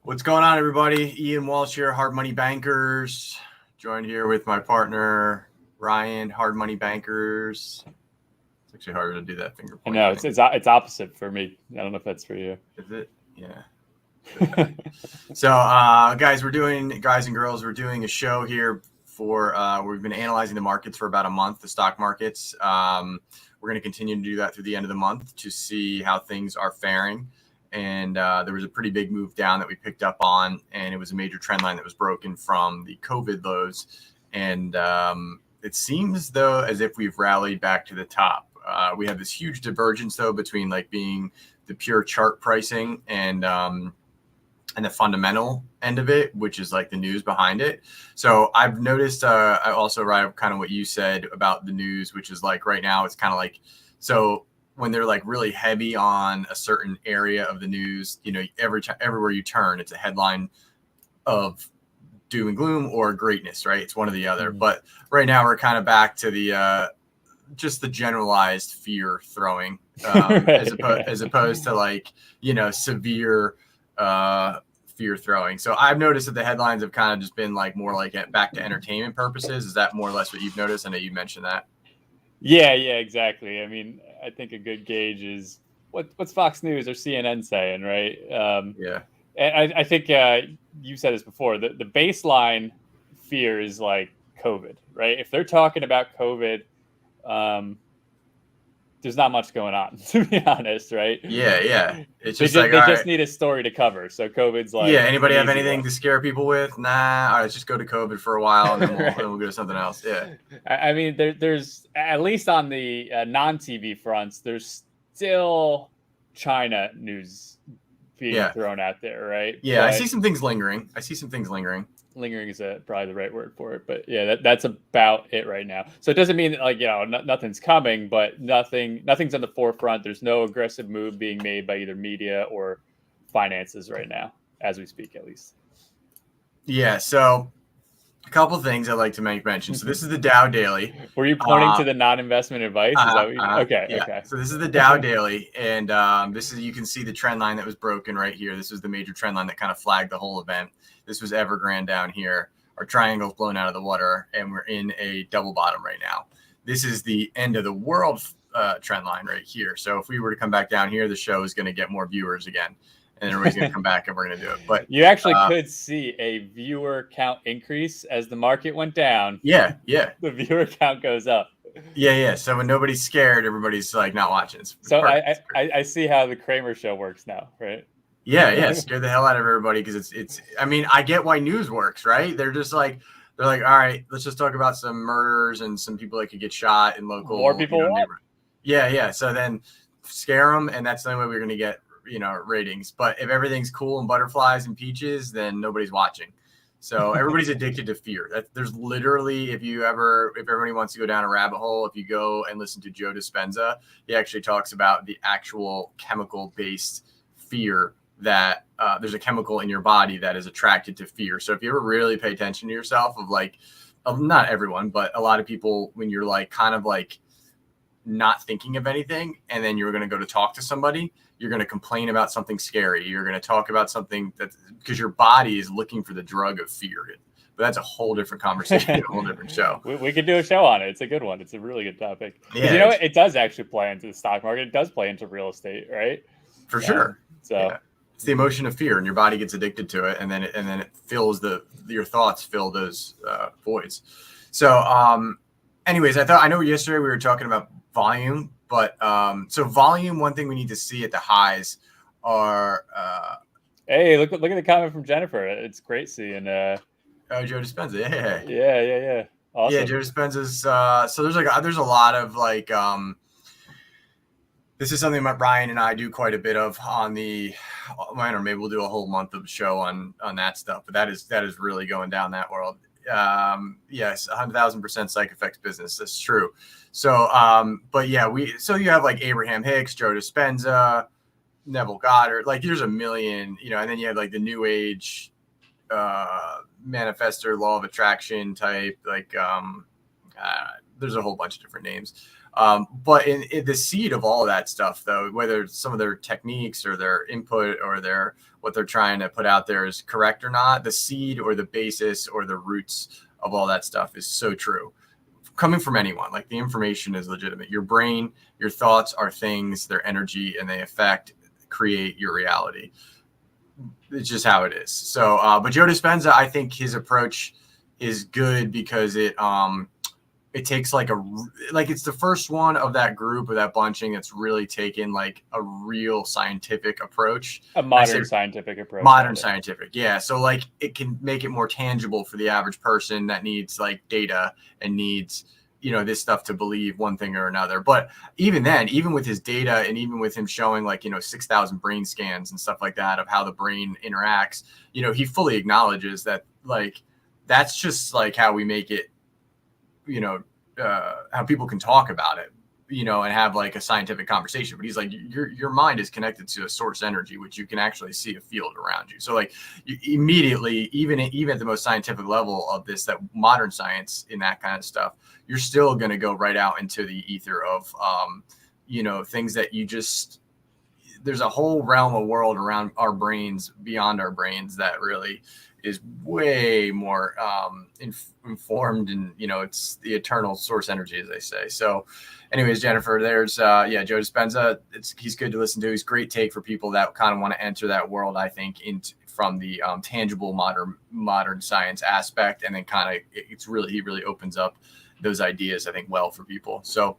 What's going on, everybody? Ian Walsh here, Hard Money Bankers. Joined here with my partner, Ryan, Hard Money Bankers. It's actually harder to do that finger point. I know, it's opposite for me. I don't know if that's for you. Is it? Yeah. So, guys and girls, we're doing a show here for, we've been analyzing the markets for about a month, the stock markets. We're going to continue to do that through the end of the month to see how things are faring. And there was a pretty big move down that we picked up on, and it was a major trend line that was broken from the COVID lows. And it seems, though, as if we've rallied back to the top. We have this huge divergence, though, between like being the pure chart pricing and the fundamental end of it, which is like the news behind it. So I've noticed, I also write kind of what you said about the news, which is like right now it's kind of like, so when they're like really heavy on a certain area of the news, you know, everywhere you turn, it's a headline of doom and gloom or greatness, right? It's one or the other. Mm-hmm. But right now we're kind of back to the just the generalized fear throwing, as opposed to like, you know, severe fear throwing. So I've noticed that the headlines have kind of just been like more like back to entertainment purposes. Is that more or less what you've noticed? I know you mentioned that. Yeah, exactly. I mean, I think a good gauge is what's Fox News or CNN saying, right? Yeah. And I think you said this before. The baseline fear is like COVID, right? If they're talking about COVID, there's not much going on, to be honest, right? Yeah. It's just they just need a story to cover. So COVID's like, yeah. Anybody have anything to scare people with? Nah. All right, let's just go to COVID for a while, and then we'll go to something else. Yeah. I mean, there's at least on the non-TV fronts, there's still China news being thrown out there, right? Yeah, but I see some things lingering. Lingering is probably the right word for it, but yeah, that's about it right now. So it doesn't mean that, like, you know, nothing's coming, but nothing's on the forefront. There's no aggressive move being made by either media or finances right now, as we speak, at least. Yeah. So a couple of things I'd like to make mention. So this is the Dow Daily. Were you pointing to the non-investment advice? Is that what you, okay. Yeah. Okay. So this is the Dow Daily, and this is, you can see the trend line that was broken right here. This was the major trend line that kind of flagged the whole event. This was Evergrande down here. Our triangle's blown out of the water, and we're in a double bottom right now. This is the end of the world trend line right here. So if we were to come back down here, the show is going to get more viewers again, and everybody's going to come back, and we're going to do it. But you actually could see a viewer count increase as the market went down. Yeah. The viewer count goes up. Yeah. So when nobody's scared, everybody's like not watching. So I see how the Kramer show works now, right? Yeah. Scare the hell out of everybody, because it's. I mean, I get why news works, right? They're like, all right, let's just talk about some murders and some people that could get shot in local. More people. Yeah. So then scare them, and that's the only way we're going to get, you know, ratings. But if everything's cool and butterflies and peaches, then nobody's watching. So everybody's addicted to fear. There's literally, if everybody wants to go down a rabbit hole, if you go and listen to Joe Dispenza, he actually talks about the actual chemical-based fear that there's a chemical in your body that is attracted to fear. So if you ever really pay attention to yourself, not everyone, but a lot of people, when you're like kind of like not thinking of anything, and then you're going to go to talk to somebody, you're going to complain about something scary. You're going to talk about something because your body is looking for the drug of fear. But that's a whole different conversation, a whole different show. We could do a show on it. It's a good one. It's a really good topic. Yeah, you know, it does actually play into the stock market. It does play into real estate, right? For sure. So yeah. It's the emotion of fear, and your body gets addicted to it, and then it fills your thoughts fill those voids. So, anyways, I know yesterday we were talking about volume, but so volume, one thing we need to see at the highs are. Hey, look at the comment from Jennifer. It's great seeing. Joe Dispenza. Yeah. Awesome. Yeah, Joe Dispenza's. So there's a lot of like. This is something that Ryan and I do quite a bit of on the, or maybe we'll do a whole month of show on that stuff. But that is really going down that world. Yes, 100,000% psych effects business. That's true. So, but yeah, you have like Abraham Hicks, Joe Dispenza, Neville Goddard. Like there's a million, you know, and then you have like the New Age manifestor, law of attraction type. Like there's a whole bunch of different names. But in the seed of all of that stuff, though, whether some of their techniques or their input or their what they're trying to put out there is correct or not, the seed or the basis or the roots of all that stuff is so true. Coming from anyone, like the information is legitimate. Your brain, your thoughts are things, they're energy, and they create your reality. It's just how it is. So, but Joe Dispenza, I think his approach is good because it takes like it's the first one of that group or that bunching that's really taken like a real scientific approach. A modern scientific approach. Modern scientific. Yeah. So like it can make it more tangible for the average person that needs like data and needs, this stuff to believe one thing or another. But even then, even with his data and even with him showing like, 6,000 brain scans and stuff like that of how the brain interacts, he fully acknowledges that like, that's just like how we make it, how people can talk about it, and have like a scientific conversation. But he's like, your mind is connected to a source energy, which you can actually see a field around you. So like you immediately, even at the most scientific level of this, that modern science in that kind of stuff, you're still going to go right out into the ether of, things that there's a whole realm of world around our brains, beyond our brains, that really is way more informed, and it's the eternal source energy, as they say. So anyways, Jennifer, there's Joe Dispenza. He's good to listen to. He's a great take for people that kind of want to enter that world, I think, from the tangible modern science aspect, and then kind of he really opens up those ideas, I think, well for people. So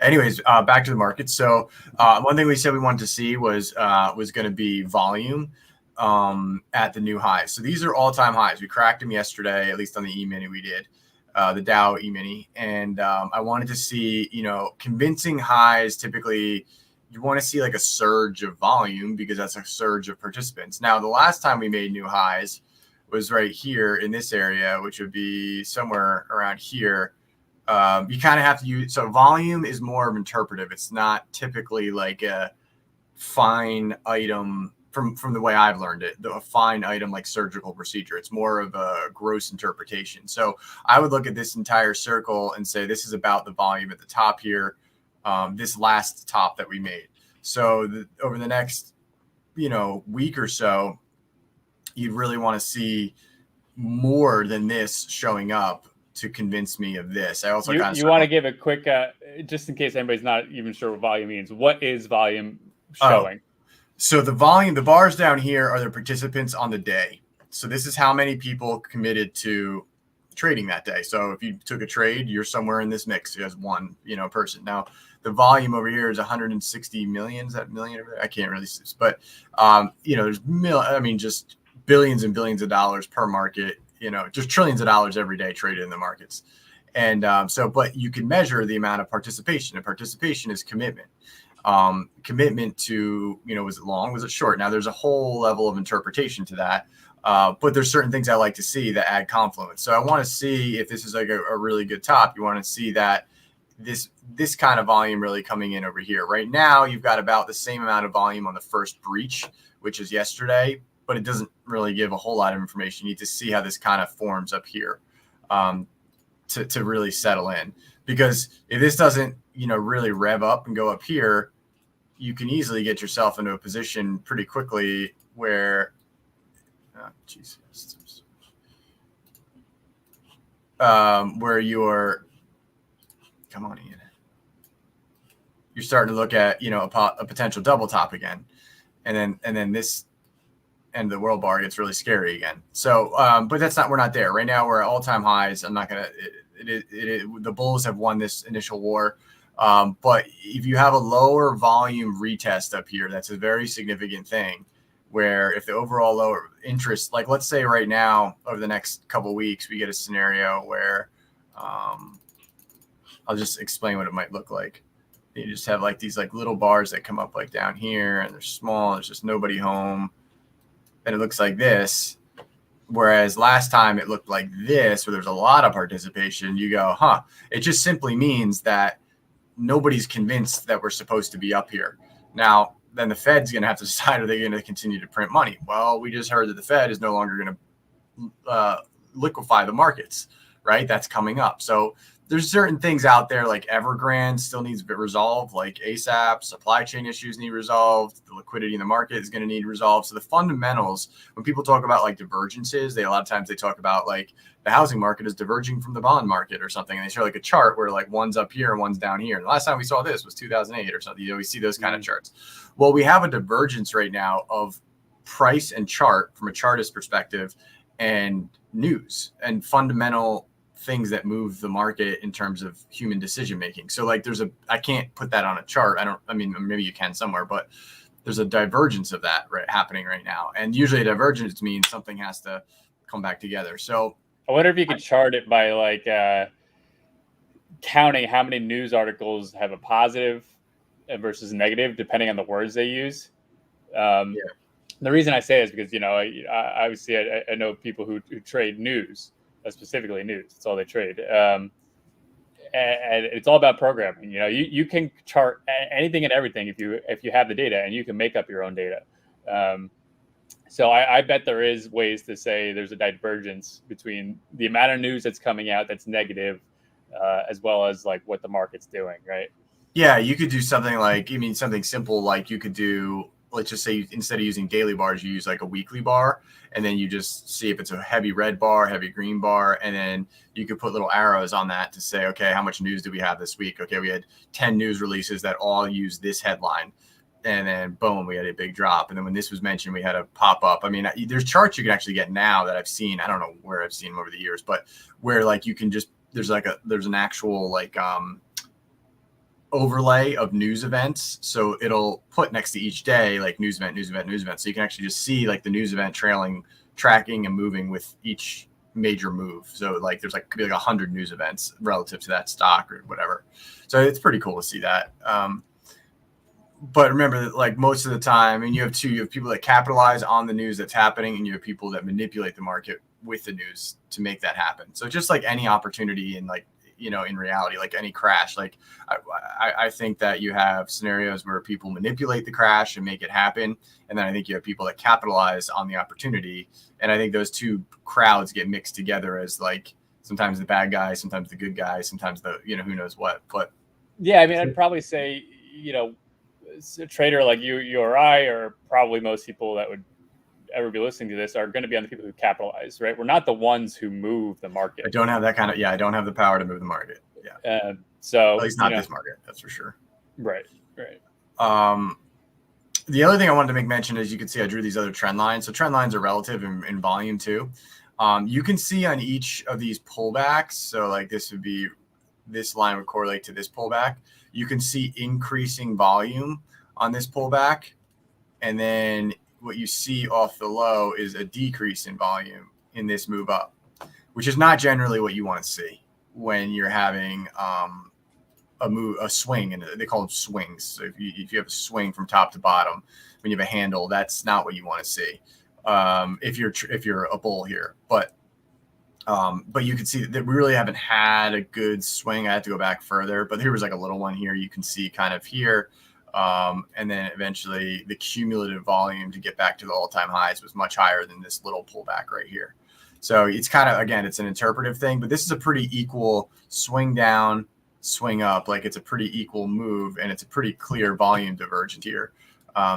anyways, back to the market. So one thing we said we wanted to see was going to be volume at the new highs. So these are all-time highs. We cracked them yesterday, at least on the E-mini we did, the Dow E-mini. And I wanted to see, convincing highs. Typically, you want to see like a surge of volume because that's a surge of participants. Now, the last time we made new highs was right here in this area, which would be somewhere around here. You kind of have to use, so volume is more of interpretive. It's not typically like a fine item from the way I've learned it, a fine item like surgical procedure. It's more of a gross interpretation. So I would look at this entire circle and say, this is about the volume at the top here, this last top that we made. So over the next, week or so, you'd really want to see more than this showing up to convince me of this. I also you want to give a quick, just in case anybody's not even sure what volume means. What is volume showing? So the volume, the bars down here are the participants on the day. So this is how many people committed to trading that day. So if you took a trade, you're somewhere in this mix as one, person. Now the volume over here is 160 million. Is that million over there? I can't really see, but there's just billions and billions of dollars per market. Just trillions of dollars every day traded in the markets. And but you can measure the amount of participation, and participation is commitment. Commitment to, was it long? Was it short? Now there's a whole level of interpretation to that. But there's certain things I like to see that add confluence. So I want to see if this is like a really good top. You want to see that this kind of volume really coming in over here. Right now, you've got about the same amount of volume on the first breach, which is yesterday, but it doesn't really give a whole lot of information. You need to see how this kind of forms up here to really settle in. Because if this doesn't, really rev up and go up here, you can easily get yourself into a position pretty quickly where, where you're, come on, Ian. You're starting to look at, a potential double top again, and then this end of the world bar gets really scary again. So, but we're not there right now. We're at all-time highs. I'm not gonna. The bulls have won this initial war. But if you have a lower volume retest up here, that's a very significant thing, where if the overall lower interest, like let's say right now, over the next couple of weeks, we get a scenario where I'll just explain what it might look like. You just have like these like little bars that come up like down here, and they're small. There's just nobody home. And it looks like this. Whereas last time it looked like this, where there's a lot of participation. You go, it just simply means that nobody's convinced that we're supposed to be up here. Now, then the Fed's going to have to decide, are they going to continue to print money? Well, we just heard that the Fed is no longer going to liquefy the markets, right? That's coming up. So there's certain things out there like Evergrande still needs to be resolved, like ASAP, supply chain issues need resolved, the liquidity in the market is going to need resolved. So the fundamentals, when people talk about like divergences, a lot of times they talk about like the housing market is diverging from the bond market or something. And they show like a chart where like one's up here and one's down here. And the last time we saw this was 2008 or something. You always see those kind of charts. Well, we have a divergence right now of price and chart from a chartist perspective and news and fundamental things that move the market in terms of human decision making. So like I can't put that on a chart. I mean, maybe you can somewhere, but there's a divergence of that happening right now. And usually a divergence means something has to come back together. So I wonder if you could chart it by like counting how many news articles have a positive versus negative, depending on the words they use. The reason I say is because, obviously I know people who trade news, specifically news. That's all they trade. And it's all about programming. You can chart anything and everything if you have the data, and you can make up your own data. So I bet there is ways to say there's a divergence between the amount of news that's coming out that's negative, as well as like what the market's doing, right? Yeah, you could do something like, something simple, like you could do, let's just say instead of using daily bars, you use like a weekly bar, and then you just see if it's a heavy red bar, heavy green bar, and then you could put little arrows on that to say, okay, how much news do we have this week? Okay, we had 10 news releases that all use this headline. And then boom, we had a big drop. And then when this was mentioned, we had a pop up. I mean, there's charts you can actually get now that I've seen. I don't know where I've seen them over the years, but where like you can just, there's an actual like overlay of news events. So it'll put next to each day, like news event, news event, news event. So you can actually just see like the news event tracking and moving with each major move. So like there's like could be like 100 news events relative to that stock or whatever. So it's pretty cool to see that. But remember that like most of the time, and you have people that capitalize on the news that's happening, and you have people that manipulate the market with the news to make that happen. So just like any opportunity in like, in reality, like any crash, like I think that you have scenarios where people manipulate the crash and make it happen. And then I think you have people that capitalize on the opportunity. And I think those two crowds get mixed together as like sometimes the bad guy, sometimes the good guy, sometimes the, who knows what. But yeah, I mean, I'd probably say, a trader like you or I, or probably most people that would ever be listening to this, are going to be on the people who capitalize, right? We're not the ones who move the market. I don't have that kind of, I don't have the power to move the market. Yeah. So at least not this market, that's for sure. Right. The other thing I wanted to make mention is you can see I drew these other trend lines. So trend lines are relative in volume too. You can see on each of these pullbacks. So like this line would correlate to this pullback. You can see increasing volume on this pullback. And then what you see off the low is a decrease in volume in this move up, which is not generally what you want to see when you're having a swing, and they call them swings. So if you have a swing from top to bottom, when you have a handle, that's not what you want to see if you're a bull here. But you can see that we really haven't had a good swing. I had to go back further, but here was like a little one here. You can see kind of here. And then eventually the cumulative volume to get back to the all-time highs was much higher than this little pullback right here. So it's kind of, again, it's an interpretive thing, but this is a pretty equal swing down, swing up. Like it's a pretty equal move, and it's a pretty clear volume divergence here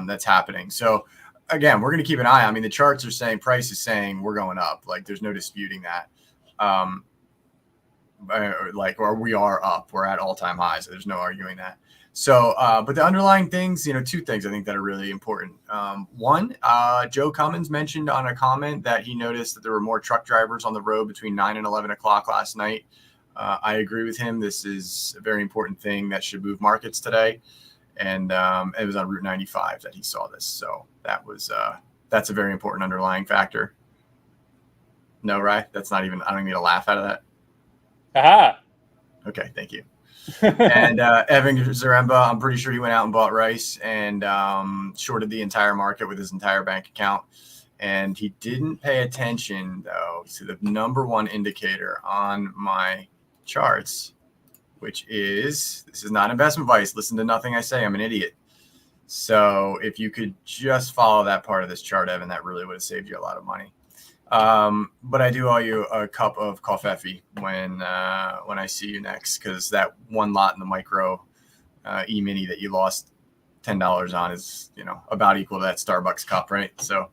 that's happening. So again, we're going to keep an eye. I mean, the charts are saying, price is saying we're going up. Like there's no disputing that. Or we are up. We're at all-time highs. There's no arguing that. So, but the underlying things, two things I think that are really important. One, Joe Cummins mentioned on a comment that he noticed that there were more truck drivers on the road between 9 and 11 o'clock last night. I agree with him. This is a very important thing that should move markets today. And it was on Route 95 that he saw this. So that's a very important underlying factor. No, right? That's not even, I don't even need to laugh out of that. Aha. Okay, thank you. And Evan Zaremba, I'm pretty sure he went out and bought rice and shorted the entire market with his entire bank account. And he didn't pay attention, though, to the number one indicator on my charts, which is, this is not investment advice. Listen to nothing I say. I'm an idiot. So if you could just follow that part of this chart, Evan, that really would have saved you a lot of money. But I do owe you a cup of coffee when I see you next, because that one lot in the micro e-mini that you lost $10 on is, about equal to that Starbucks cup, right? So,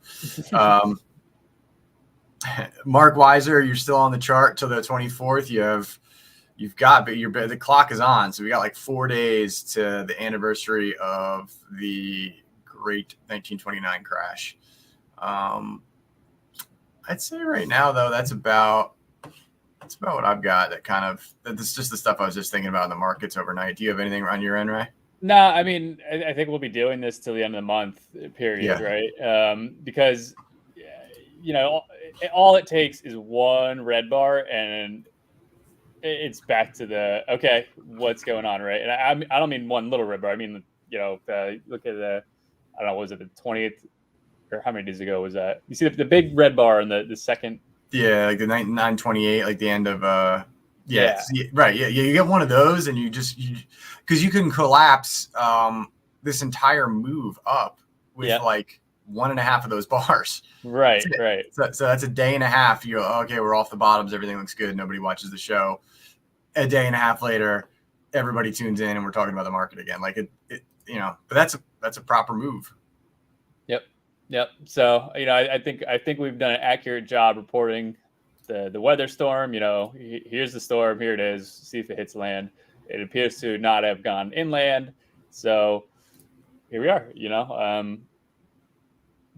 Mark Weiser, you're still on the chart till the 24th. The clock is on. So we got like 4 days to the anniversary of the great 1929 crash. I'd say right now, though, that's about what I've got. That's just the stuff I was just thinking about in the markets overnight. Do you have anything on your end, Ray? No, I mean, I think we'll be doing this till the end of the month period, Yeah. right? Because, all it takes is one red bar and it's back to okay, what's going on, right? And I don't mean one little red bar. I mean, look at I don't know, was it the 20th or how many days ago was that? You see the big red bar in the second. Yeah, like the 928, like the end of Yeah. Right. Yeah. You get one of those and because you can collapse this entire move up with like 1.5 of those bars. Right. Right. So that's a day and a half. You go, okay, we're off the bottoms. Everything looks good. Nobody watches the show. A day and a half later, everybody tunes in and we're talking about the market again. Like but that's a proper move. Yep. So, I think we've done an accurate job reporting the weather storm. Here's the storm. Here it is. See if it hits land. It appears to not have gone inland. So here we are.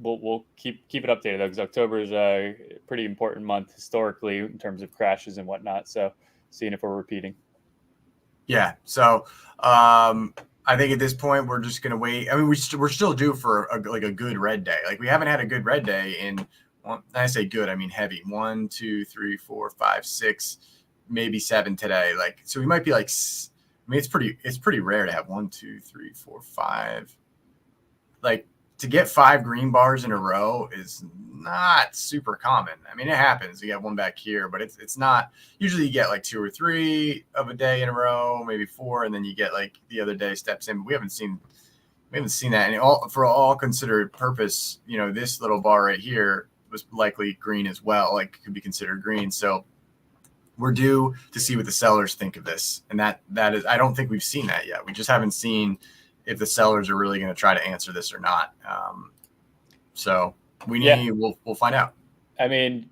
We'll keep it updated though, because October is a pretty important month historically in terms of crashes and whatnot. So seeing if we're repeating. Yeah. So I think at this point we're just gonna wait. I mean, we're still due for a good red day. Like we haven't had a good red day in. When I say good, I mean heavy. 1, 2, 3, 4, 5, 6, maybe 7 today. Like, so we might be like. I mean, it's pretty rare to have 1, 2, 3, 4, 5. Like, to get 5 green bars in a row is not super common. I mean, it happens. You get one back here, but it's not. Usually you get like 2 or 3 of a day in a row, maybe 4, and then you get like the other day steps in. But we haven't seen that. And for all considered purpose, this little bar right here was likely green as well, like could be considered green. So we're due to see what the sellers think of this. And that is, I don't think we've seen that yet. We just haven't seen if the sellers are really going to try to answer this or not. So we'll find out. I mean,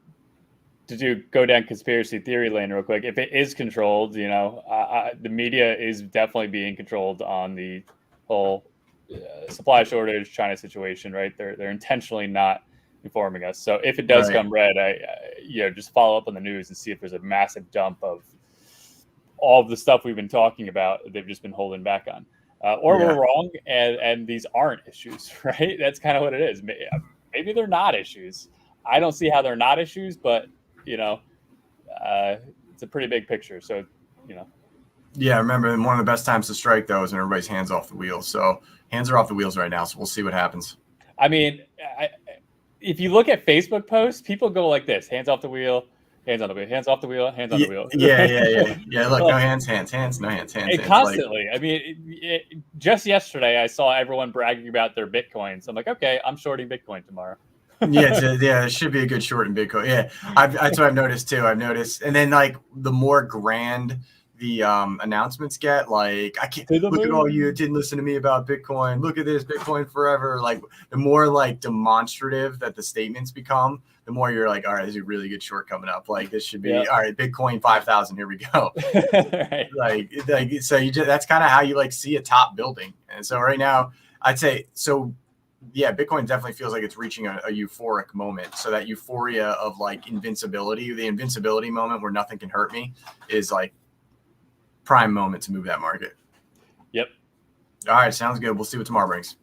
to go down conspiracy theory lane real quick, if it is controlled, the media is definitely being controlled on the whole supply shortage, China situation, right? They're intentionally not informing us. So if it does come red, I just follow up on the news and see if there's a massive dump of all of the stuff we've been talking about. They've just been holding back on. We're wrong, and these aren't issues, right? That's kind of what it is. Maybe they're not issues. I don't see how they're not issues, but it's a pretty big picture. So, Yeah, remember, one of the best times to strike though is when everybody's hands off the wheels. So hands are off the wheels right now. So we'll see what happens. I mean, if you look at Facebook posts, people go like this: hands off the wheel. Hands on the wheel, hands off the wheel, hands on the wheel. Yeah. Look, no hands, no hands. Constantly. Like, I mean, just yesterday, I saw everyone bragging about their Bitcoins. I'm like, okay, I'm shorting Bitcoin tomorrow. It should be a good short in Bitcoin. Yeah, that's what I've noticed too. And then like the more grand the announcements get, like, I can't look at all you didn't listen to me about Bitcoin. Look at this, Bitcoin forever. Like, the more like demonstrative that the statements become, the more you're like, all right, there's a really good short coming up. Like, this should be all right. Bitcoin 5,000. Here we go. Right. Like so that's kind of how you like see a top building. And so right now, I'd say so. Yeah, Bitcoin definitely feels like it's reaching a euphoric moment. So that euphoria of like invincibility, the invincibility moment where nothing can hurt me, is like prime moment to move that market. Yep. All right, sounds good. We'll see what tomorrow brings.